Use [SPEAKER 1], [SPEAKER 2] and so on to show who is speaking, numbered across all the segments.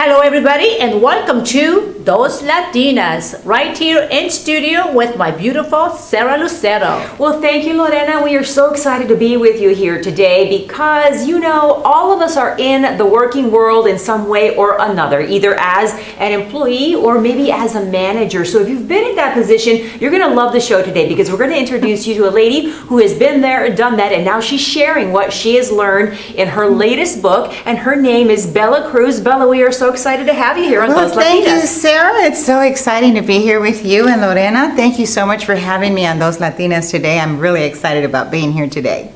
[SPEAKER 1] Hello everybody and welcome to Those Latinas, right here in studio with my beautiful Sarah Lucero.
[SPEAKER 2] Well, thank you, Lorena. We are so excited to be with you here today because, all of us are in the working world in some way or another, either as an employee or maybe as a manager. So if you've been in that position, you're going to love the show today because we're going to introduce you to a lady who has been there and done that, and now she's sharing what she has learned in her latest book, and her name is Bella Cruz. Bella, we are so excited to have you here on Those Latinas.
[SPEAKER 3] Thank you, Sarah. It's so exciting to be here with you and Lorena. Thank you so much for having me on Those Latinas today. I'm really excited about being here today.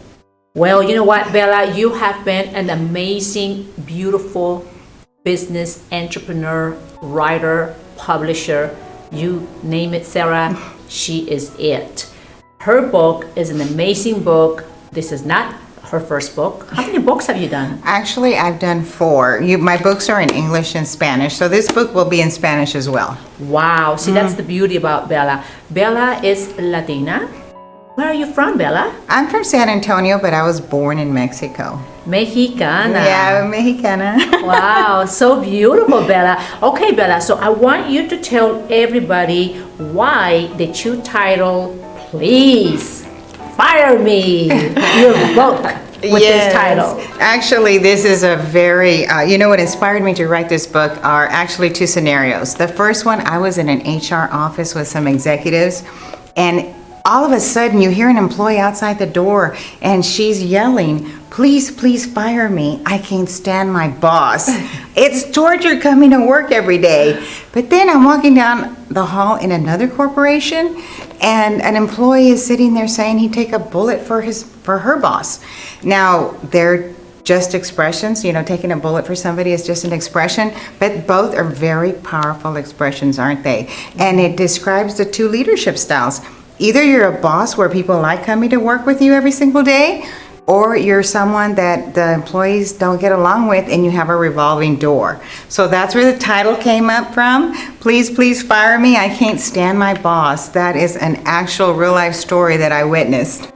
[SPEAKER 1] Well, you know what, Bella? You have been an amazing, beautiful business entrepreneur, writer, publisher. You name it, Sarah, she is it. Her book is an amazing book. This is not her first book. How many books have you done?
[SPEAKER 3] Actually, I've done 4. My books are in English and Spanish, so this book will be in Spanish as well.
[SPEAKER 1] Wow. See, that's the beauty about Bella. Bella is Latina. Where are you from, Bella?
[SPEAKER 3] I'm from San Antonio, but I was born in Mexico.
[SPEAKER 1] Mexicana.
[SPEAKER 3] Yeah, Mexicana.
[SPEAKER 1] Wow, so beautiful, Bella. Okay, Bella, so I want you to tell everybody why did you title Please Fire Me, your book with this title.
[SPEAKER 3] Actually, this is a very, what inspired me to write this book are actually 2 scenarios. The first one, I was in an HR office with some executives, and all of a sudden you hear an employee outside the door and she's yelling, please fire me. I can't stand my boss. It's torture coming to work every day. But then I'm walking down the hall in another corporation and an employee is sitting there saying he'd take a bullet for her boss. Now, they're just expressions, taking a bullet for somebody is just an expression, but both are very powerful expressions, aren't they? And it describes the 2 leadership styles. Either you're a boss where people like coming to work with you every single day, or you're someone that the employees don't get along with and you have a revolving door. So that's where the title came up from. Please fire me. I can't stand my boss. That is an actual real life story that I witnessed.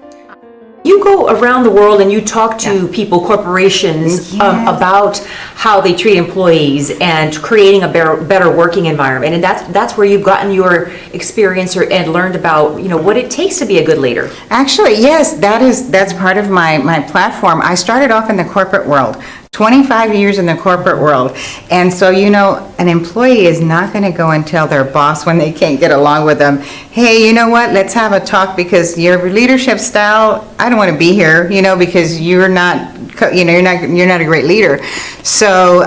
[SPEAKER 2] You go around the world and you talk to people, corporations, about how they treat employees and creating a better working environment. And that's where you've gotten your experience and learned about, what it takes to be a good leader.
[SPEAKER 3] Actually, yes, that's part of my platform. I started off in the corporate world. 25 years in the corporate world. And so, an employee is not going to go and tell their boss when they can't get along with them, hey, you know what, let's have a talk because your leadership style, I don't want to be here, because you're not a great leader. So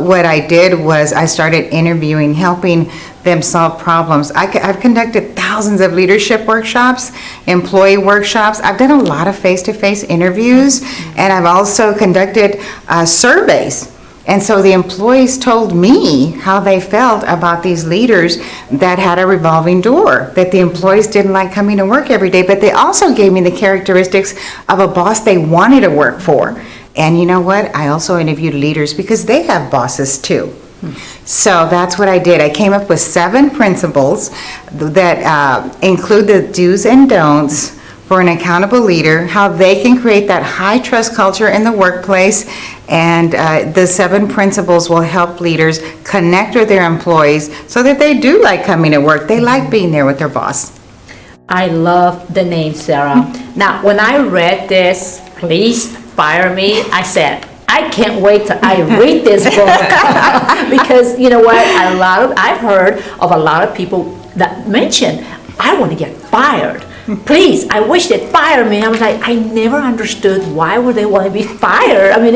[SPEAKER 3] what I did was I started interviewing, helping them solve problems. I've conducted thousands of leadership workshops, employee workshops. I've done a lot of face-to-face interviews, and I've also conducted surveys. And so the employees told me how they felt about these leaders that had a revolving door, that the employees didn't like coming to work every day, but they also gave me the characteristics of a boss they wanted to work for. And you know what? I also interviewed leaders because they have bosses too. So that's what I did. I came up with 7 principles that include the do's and don'ts for an accountable leader, how they can create that high trust culture in the workplace, and the 7 principles will help leaders connect with their employees so that they do like coming to work. They like being there with their boss.
[SPEAKER 1] I love the name, Sarah. Now, when I read this, Please Fire Me, I said, I can't wait till I read this book because you know what? I've heard of a lot of people that mention, I want to get fired. Please, I wish they'd fire me. I was like, I never understood why would they want to be fired. I mean,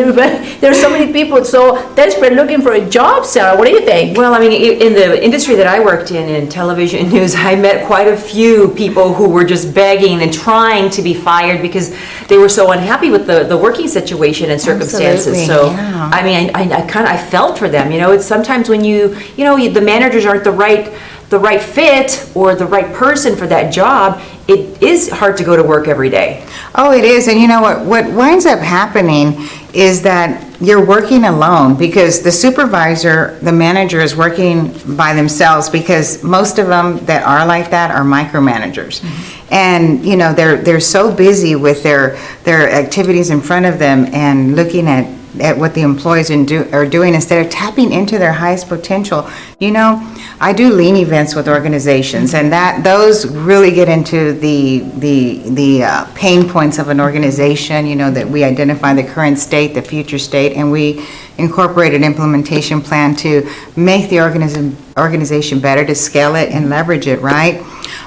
[SPEAKER 1] there's so many people so desperate looking for a job, Sarah. What do you think?
[SPEAKER 2] Well, in the industry that I worked in television news, I met quite a few people who were just begging and trying to be fired because they were so unhappy with the working situation and circumstances.
[SPEAKER 3] Absolutely,
[SPEAKER 2] so,
[SPEAKER 3] yeah.
[SPEAKER 2] I felt for them. It's sometimes when the managers aren't the right fit or the right person for that job, it is hard to go to work every day.
[SPEAKER 3] Oh, it is. And you know what winds up happening is that you're working alone because the supervisor, the manager is working by themselves because most of them that are like that are micromanagers. Mm-hmm. And they're so busy with their activities in front of them and looking at at what the employees are doing instead of tapping into their highest potential. You know, I do lean events with organizations, and those really get into the pain points of an organization, you know, that we identify the current state, the future state, and we incorporate an implementation plan to make the organization better, to scale it and leverage it, right?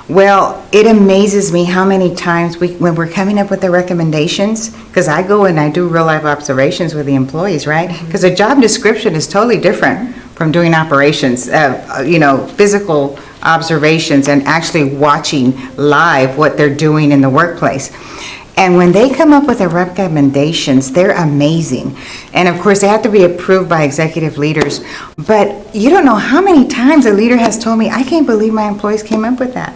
[SPEAKER 3] Well, it amazes me how many times when we're coming up with the recommendations, because I go and I do real life observations with the employees, right? Because a job description is totally different from doing operations, you know, physical observations and actually watching live what they're doing in the workplace. And when they come up with the recommendations, they're amazing. And of course, they have to be approved by executive leaders. But you don't know how many times a leader has told me, I can't believe my employees came up with that.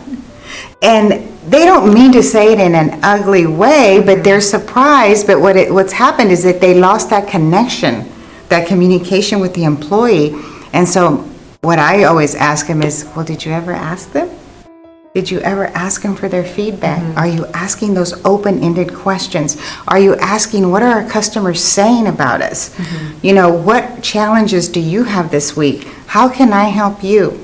[SPEAKER 3] And they don't mean to say it in an ugly way, but they're surprised. But what's happened is that they lost that connection, that communication with the employee. And so what I always ask them is, well, did you ever ask them? Did you ever ask them for their feedback? Are you asking those open-ended questions? Are you asking, what are our customers saying about us? You know, what challenges do you have this week? How can I help you?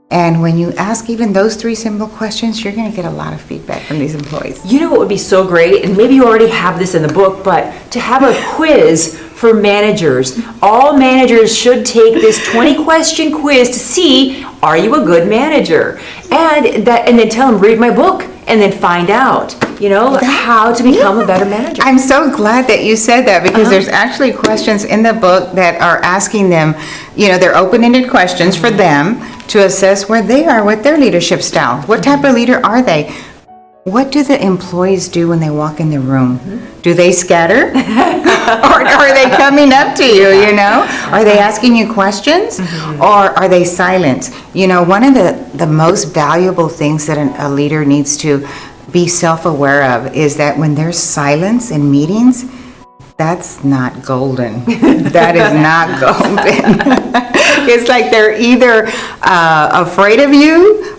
[SPEAKER 3] And when you ask even those 3 simple questions, you're going to get a lot of feedback from these employees.
[SPEAKER 2] You know what would be so great, and maybe you already have this in the book, but to have a quiz for managers. All managers should take this 20-question quiz to see, are you a good manager? And then tell them, read my book, and then find out, you know, how to become a better manager.
[SPEAKER 3] I'm so glad that you said that, because there's actually questions in the book that are asking them, you know, they're open-ended questions for them to assess where they are with their leadership style. What type of leader are they? What do the employees do when they walk in the room? Do they scatter? Or are they coming up to you, you know? Are they asking you questions? Or are they silent? You know, one of the most valuable things that a leader needs to be self-aware of is that when there's silence in meetings, that's not golden. That is not golden. It's like they're either afraid of you,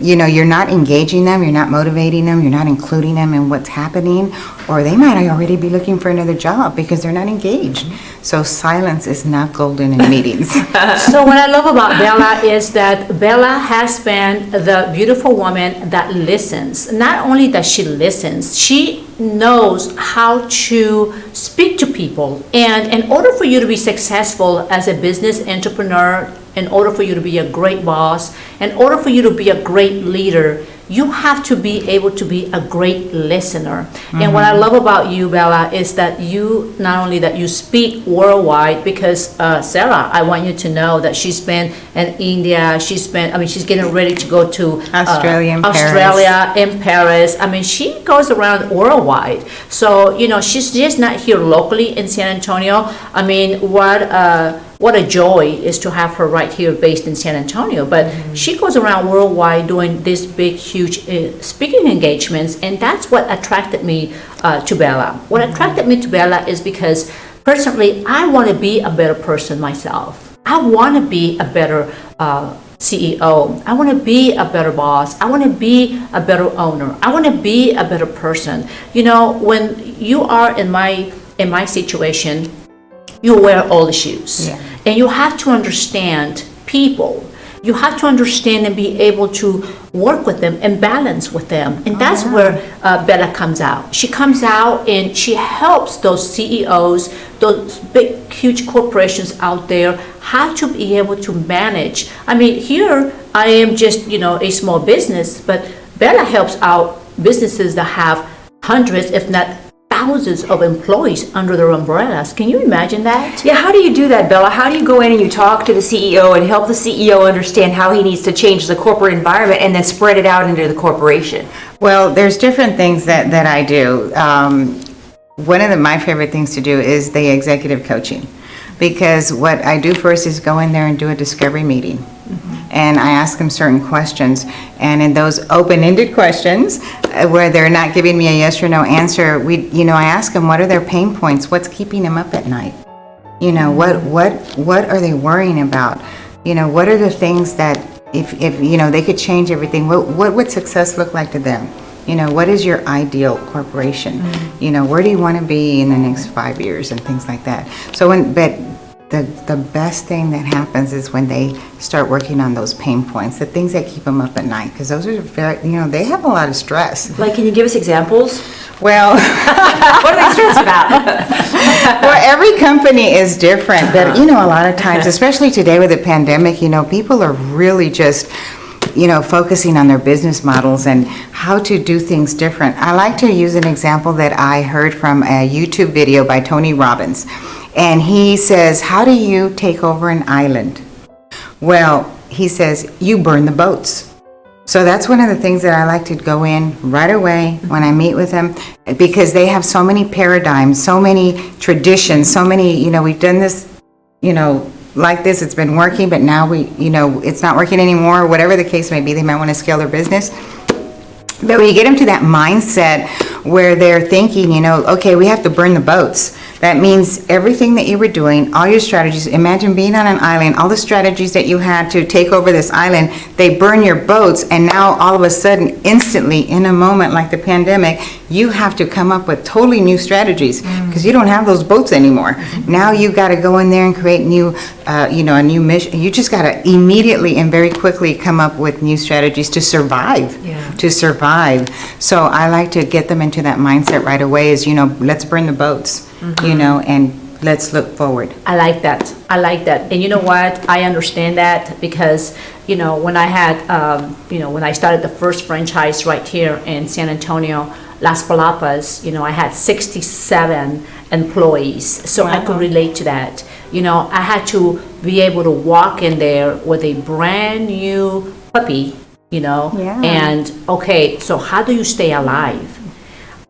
[SPEAKER 3] you know, you're not engaging them, you're not motivating them, you're not including them in what's happening, or they might already be looking for another job because they're not engaged. So silence is not golden in meetings.
[SPEAKER 1] So what I love about Bella is that Bella has been the beautiful woman that listens. Not only that she listens, she knows how to speak to people. And in order for you to be successful as a business entrepreneur, in order for you to be a great boss, in order for you to be a great leader, you have to be able to be a great listener. And what I love about you, Bella, is that you, not only that you speak worldwide, because Sarah, I want you to know that she's been in India, she's getting ready to go to Australia, in Paris. I mean, she goes around worldwide. So, you know, she's just not here locally in San Antonio. I mean, what a joy is to have her right here based in San Antonio. But she goes around worldwide doing these big, huge speaking engagements, and that's what attracted me to Bella. What attracted me to Bella is because personally, I want to be a better person myself. I want to be a better CEO. I want to be a better boss. I want to be a better owner. I want to be a better person. You know, when you are in my situation, you wear all the shoes. Yeah. And you have to understand people. You have to understand and be able to work with them and balance with them. And that's where Bella comes out. She comes out and she helps those CEOs, those big, huge corporations out there, how to be able to manage. I mean, here I am just, you know, a small business, but Bella helps out businesses that have hundreds, if not thousands of employees under their umbrellas. Can you imagine that?
[SPEAKER 2] Yeah, how do you do that, Bella? How do you go in and you talk to the CEO and help the CEO understand how he needs to change the corporate environment and then spread it out into the corporation?
[SPEAKER 3] Well, there's different things that I do. One of my favorite things to do is the executive coaching, because what I do first is go in there and do a discovery meeting. And I ask them certain questions, and in those open-ended questions where they're not giving me a yes or no answer, I ask them, what are their pain points? What's keeping them up at night? You know, what are they worrying about? You know, what are the things that if you know they could change everything, what would success look like to them? what is your ideal corporation? Where do you want to be in the next 5 years and things like that. So but the best thing that happens is when they start working on those pain points, the things that keep them up at night, because those are very, they have a lot of stress.
[SPEAKER 2] Like, can you give us examples?
[SPEAKER 3] Well,
[SPEAKER 2] What are they stressed about?
[SPEAKER 3] well, every company is different, but a lot of times, especially today with the pandemic, people are really just focusing on their business models and how to do things different. I like to use an example that I heard from a YouTube video by Tony Robbins. And he says, how do you take over an island? Well, he says, you burn the boats. So that's one of the things that I like to go in right away when I meet with them, because they have so many paradigms, so many traditions, so many, we've done this, like this, it's been working, but now it's not working anymore, whatever the case may be, they might want to scale their business. But when you get them to that mindset where they're thinking, okay, we have to burn the boats. That means everything that you were doing, all your strategies, imagine being on an island, all the strategies that you had to take over this island, they burn your boats, and now all of a sudden, instantly, in a moment like the pandemic, you have to come up with totally new strategies because you don't have those boats anymore. Now you got to go in there and create new, a new mission. You just got to immediately and very quickly come up with new strategies to survive. So I like to get them into that mindset right away is, let's burn the boats, and let's look forward.
[SPEAKER 1] I like that. And you know what? I understand that because, when I had, when I started the first franchise right here in San Antonio, Las Palapas, I had 67 employees. So I could relate to that. I had to be able to walk in there with a brand new puppy, and okay, so how do you stay alive?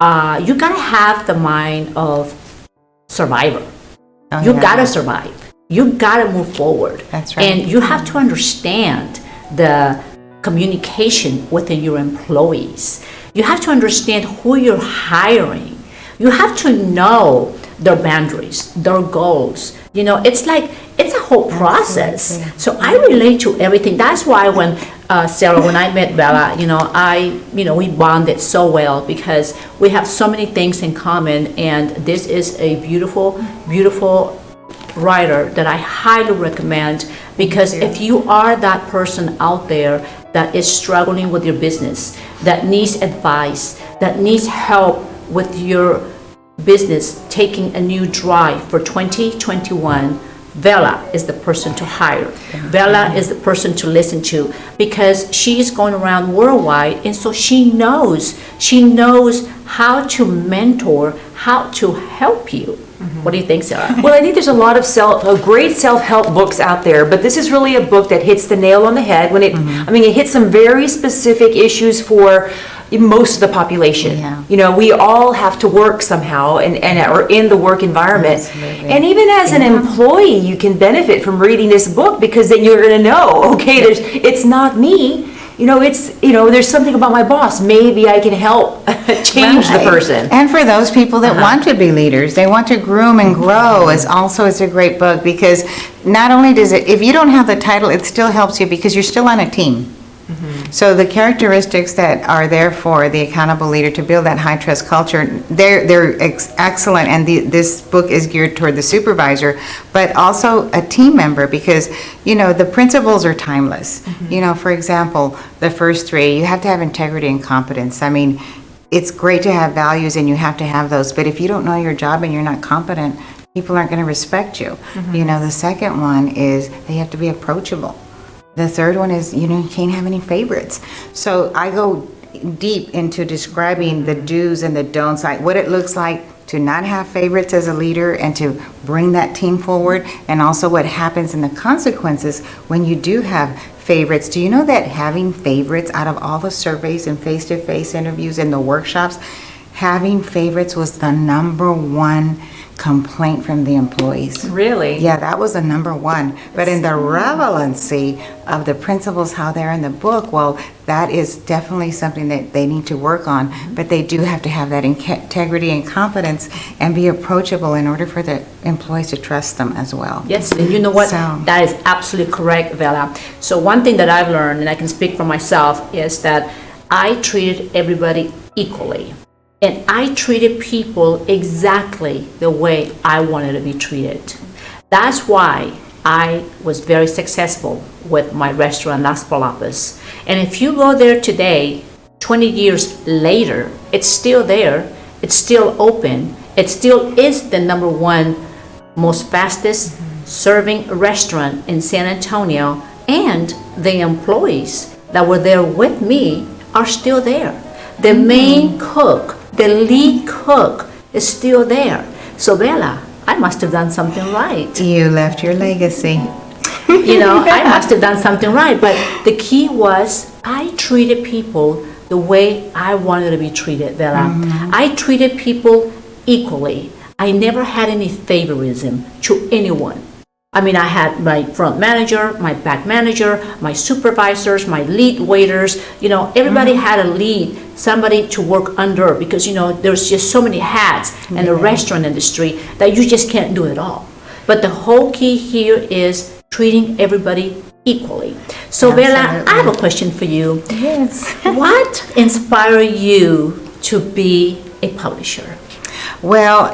[SPEAKER 1] You gotta have the mind of survivor. You gotta survive. You gotta move forward.
[SPEAKER 3] That's right.
[SPEAKER 1] And you have to understand the communication within your employees. You have to understand who you're hiring. You have to know their boundaries, their goals. It's a whole process.
[SPEAKER 3] Absolutely.
[SPEAKER 1] So I relate to everything. That's why when Sarah, when I met Bella, we bonded so well because we have so many things in common, and this is a beautiful, beautiful writer that I highly recommend, because if you are that person out there that is struggling with your business, that needs advice, that needs help with your business taking a new drive for 2021, Bella is the person to hire. Bella is the person to listen to, because she's going around worldwide, and so she knows how to mentor, how to help you. What do you think, Sarah?
[SPEAKER 2] Well, I think there's a lot of great self-help books out there, but this is really a book that hits the nail on the head when it hits some very specific issues for most of the population. We all have to work somehow and are in the work environment.
[SPEAKER 3] Absolutely.
[SPEAKER 2] And even as an employee, you can benefit from reading this book, because then you're going to know, okay, it's not me. There's something about my boss. Maybe I can help change the person.
[SPEAKER 3] And for those people that want to be leaders, they want to groom and grow, it's a great book, because not only does it, if you don't have the title, it still helps you because you're still on a team. So the characteristics that are there for the accountable leader to build that high trust culture, they're excellent, and this book is geared toward the supervisor, but also a team member, because the principles are timeless. For example, the first three, you have to have integrity and competence. I mean, it's great to have values and you have to have those, but if you don't know your job and you're not competent, people aren't going to respect you. The second one is they have to be approachable. The third one is, you can't have any favorites. So I go deep into describing the do's and the don'ts, like what it looks like to not have favorites as a leader and to bring that team forward, and also what happens in the consequences when you do have favorites. Do you know that having favorites, out of all the surveys and face-to-face interviews and the workshops, having favorites was the number one complaint from the employees?
[SPEAKER 2] Really?
[SPEAKER 3] Yeah, that was the number one. But in the relevancy of the principles, how they're in the book, well, that is definitely something that they need to work on. But they do have to have that integrity and competence and be approachable in order for the employees to trust them as well.
[SPEAKER 1] Yes, and you know what?
[SPEAKER 3] So-
[SPEAKER 1] That is absolutely correct, Bella. So one thing that I've learned, and I can speak for myself, is that I treated everybody equally. And I treated people exactly the way I wanted to be treated. That's why I was very successful with my restaurant, Las Palapas. And if you go there today, 20 years later, it's still there, it's still open, it still is the number one most fastest serving restaurant in San Antonio, and the employees that were there with me are still there. The main cook, the lead cook is still there. So Bella, I must have done something right.
[SPEAKER 3] You left your legacy.
[SPEAKER 1] I must have done something right. But the key was I treated people the way I wanted to be treated, Bella. I treated people equally. I never had any favoritism to anyone. I mean, I had my front manager, my back manager, my supervisors, my lead waiters, everybody had a lead, somebody to work under, because, there's just so many hats in the restaurant industry that you just can't do it all. But the whole key here is treating everybody equally. So Bella, I have a question for you.
[SPEAKER 3] Yes.
[SPEAKER 1] What inspired you to be a publisher?
[SPEAKER 3] Well,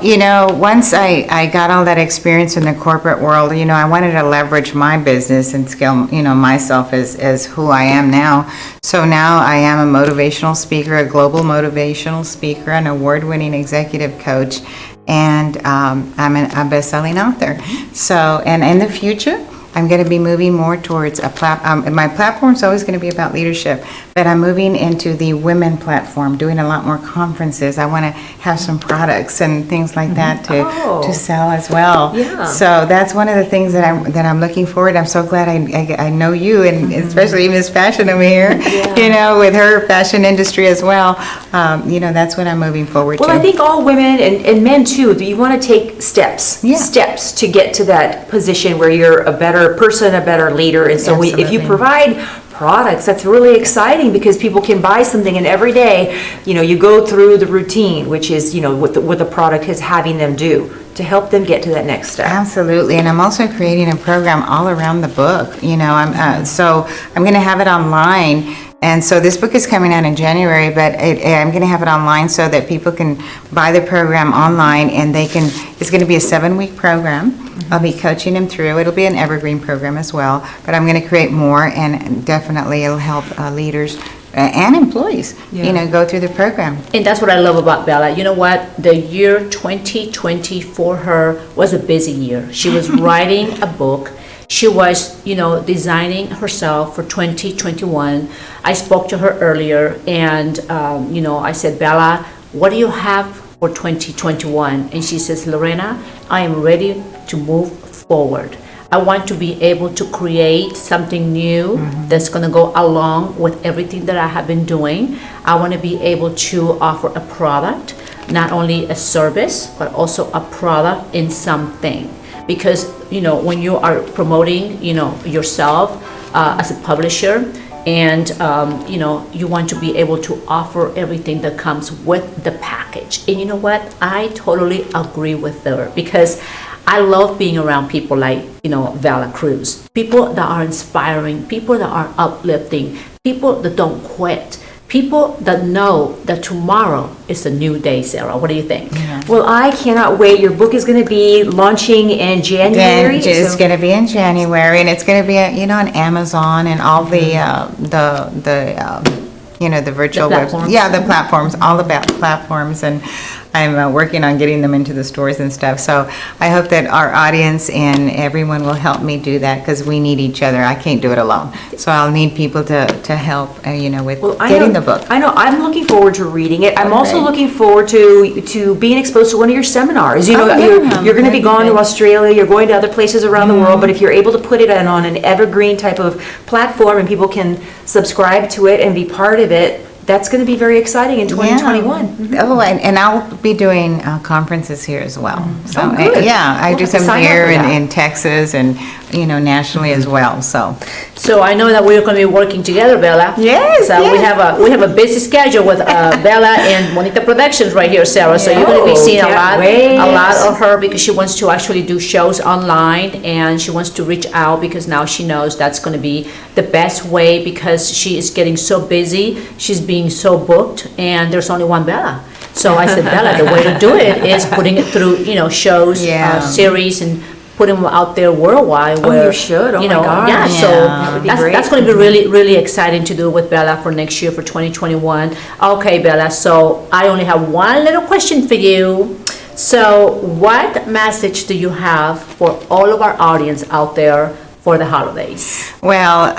[SPEAKER 3] once I got all that experience in the corporate world, I wanted to leverage my business and scale, myself as who I am now. So now I am a motivational speaker, a global motivational speaker, an award-winning executive coach, and I'm a best-selling author. So, and in the future, I'm going to be moving more towards my platform's always going to be about leadership, but I'm moving into the women platform, doing a lot more conferences. I want to have some products and things like that to sell as well.
[SPEAKER 2] Yeah.
[SPEAKER 3] So that's one of the things that I'm looking forward. I'm so glad I know you, and especially Miss Fashion over here, with her fashion industry as well. That's what I'm moving forward to.
[SPEAKER 2] Well, I think all women and men too, you want to take steps to get to that position where you're a better person, a better leader. And so if you provide products, that's really exciting, because people can buy something, and every day, you go through the routine, which is, what the product is having them do to help them get to that next step.
[SPEAKER 3] Absolutely. And I'm also creating a program all around the book. I'm going to have it online. And so this book is coming out in January, but I'm going to have it online so that people can buy the program online, and it's going to be a 7-week program. I'll be coaching them through. It'll be an evergreen program as well, but I'm going to create more, and definitely it'll help leaders and employees, go through the program.
[SPEAKER 1] And that's what I love about Bella. You know what? The year 2020 for her was a busy year. She was writing a book. She was, designing herself for 2021. I spoke to her earlier, and, I said, Bella, what do you have for 2021? And she says, Lorena, I am ready to move forward. I want to be able to create something new that's going to go along with everything that I have been doing. I want to be able to offer a product, not only a service, but also a product in something. Because, when you are promoting, yourself as a publisher, and, you want to be able to offer everything that comes with the package. And you know what? I totally agree with her, because I love being around people like, Vala Cruz, people that are inspiring, people that are uplifting, people that don't quit, people that know that tomorrow is a new day, Sarah. What do you think?
[SPEAKER 2] Well, I cannot wait. Your book is going to be launching in January.
[SPEAKER 3] It's going to be in January, and it's going to be, on Amazon and all the virtual
[SPEAKER 1] platforms.
[SPEAKER 3] the platforms, all the platforms, and I'm working on getting them into the stores and stuff. So I hope that our audience and everyone will help me do that, because we need each other. I can't do it alone. So I'll need people to help, with getting the book.
[SPEAKER 2] I know. I'm looking forward to reading it. I'm also looking forward to being exposed to one of your seminars. You're going to be going to Australia. You're going to other places around the world. But if you're able to put it on an evergreen type of platform, and people can subscribe to it and be part of it, that's going to be very exciting in 2021.
[SPEAKER 3] Oh, and I'll be doing conferences here as well. So
[SPEAKER 2] good.
[SPEAKER 3] I do some
[SPEAKER 2] Sign up
[SPEAKER 3] here
[SPEAKER 2] for that.
[SPEAKER 3] in Texas, and nationally as well, so.
[SPEAKER 1] So I know that we're going to be working together, Bella.
[SPEAKER 3] Yes,
[SPEAKER 1] So
[SPEAKER 3] yes.
[SPEAKER 1] we have a busy schedule with Bella and Bonita Productions right here, Sarah. So you're going to be seeing
[SPEAKER 2] can't wait.
[SPEAKER 1] a lot of her because she wants to actually do shows online and she wants to reach out because now she knows that's going to be the best way because she is getting so busy. She's being so booked and there's only one Bella. So I said, Bella, the way to do it is putting it through, shows,
[SPEAKER 3] Yeah.
[SPEAKER 1] series, and put them out there worldwide. Where,
[SPEAKER 2] you should. Oh my gosh.
[SPEAKER 1] Yeah, so
[SPEAKER 2] That would be great.
[SPEAKER 1] that's going to be really, really exciting to do with Bella for next year, for 2021. Okay, Bella, so I only have one little question for you. So what message do you have for all of our audience out there for the holidays?
[SPEAKER 3] Well,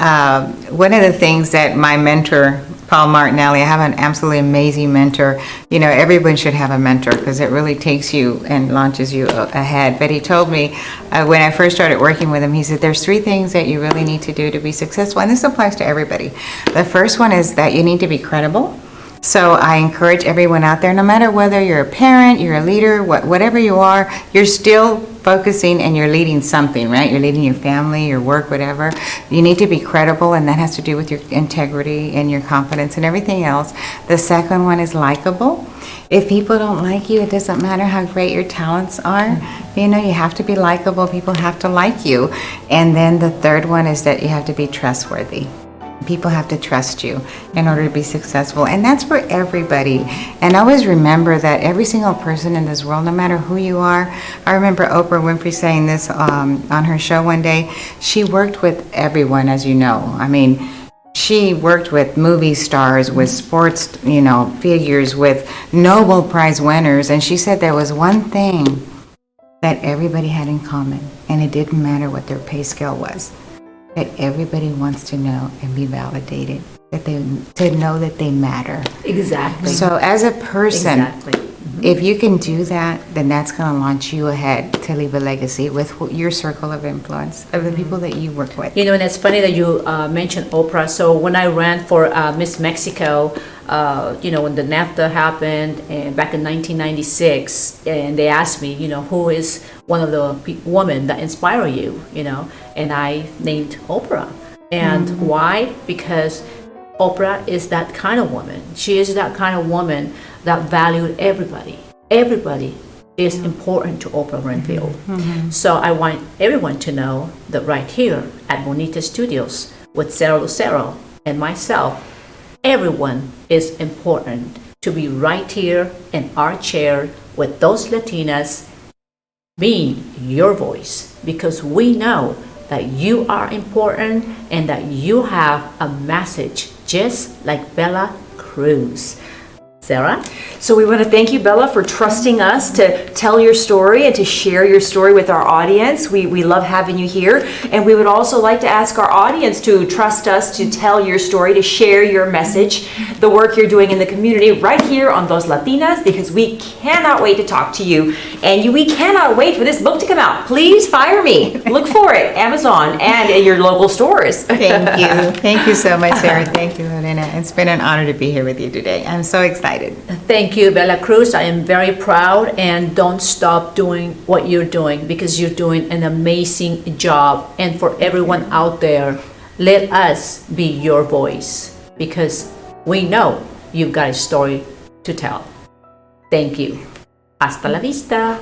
[SPEAKER 3] one of the things that my mentor, Paul Martinelli, I have an absolutely amazing mentor. Everyone should have a mentor because it really takes you and launches you ahead. But he told me when I first started working with him, he said, there's 3 things that you really need to do to be successful. And this applies to everybody. The first one is that you need to be credible. So I encourage everyone out there, no matter whether you're a parent, you're a leader, whatever you are, you're still focusing and you're leading something, right? You're leading your family, your work, whatever. You need to be credible, and that has to do with your integrity and your confidence and everything else. The second one is likable. If people don't like you, it doesn't matter how great your talents are. You have to be likable. People have to like you. And then the third one is that you have to be trustworthy. People have to trust you in order to be successful. And that's for everybody. And always remember that every single person in this world, no matter who you are, I remember Oprah Winfrey saying this on her show one day. She worked with everyone, as you know. I mean, she worked with movie stars, with sports, figures, with Nobel Prize winners. And she said there was one thing that everybody had in common, and it didn't matter what their pay scale was. That everybody wants to know and be validated, to know that they matter.
[SPEAKER 1] Exactly.
[SPEAKER 3] So as a person,
[SPEAKER 1] Exactly.
[SPEAKER 3] if you can do that, then that's going to launch you ahead to leave a legacy with your circle of influence, of the people that you work with.
[SPEAKER 1] And it's funny that you mentioned Oprah. So when I ran for Miss Mexico, when the NAFTA happened and back in 1996, and they asked me, who is one of the women that inspire you, and I named Oprah. And why? Because Oprah is that kind of woman. She is that kind of woman that valued everybody. Everybody is important to Oprah Winfrey. So I want everyone to know that right here at Bonita Studios with Sarah Lucero and myself, everyone is important to be right here in our chair with those Latinas being your voice, because we know that you are important and that you have a message just like Bella Cruz. Sarah?
[SPEAKER 2] So we want to thank you, Bella, for trusting us to tell your story and to share your story with our audience. We love having you here. And we would also like to ask our audience to trust us to tell your story, to share your message, the work you're doing in the community right here on Dos Latinas, because we cannot wait to talk to you. And we cannot wait for this book to come out. Please fire me. Look for it, Amazon and in your local stores.
[SPEAKER 3] Thank you. Thank you so much, Sarah. Thank you, Lorena. It's been an honor to be here with you today. I'm so excited.
[SPEAKER 1] Thank you, Bella Cruz. I am very proud, and don't stop doing what you're doing because you're doing an amazing job. And for everyone out there, let us be your voice because we know you've got a story to tell. Thank you. Hasta la vista.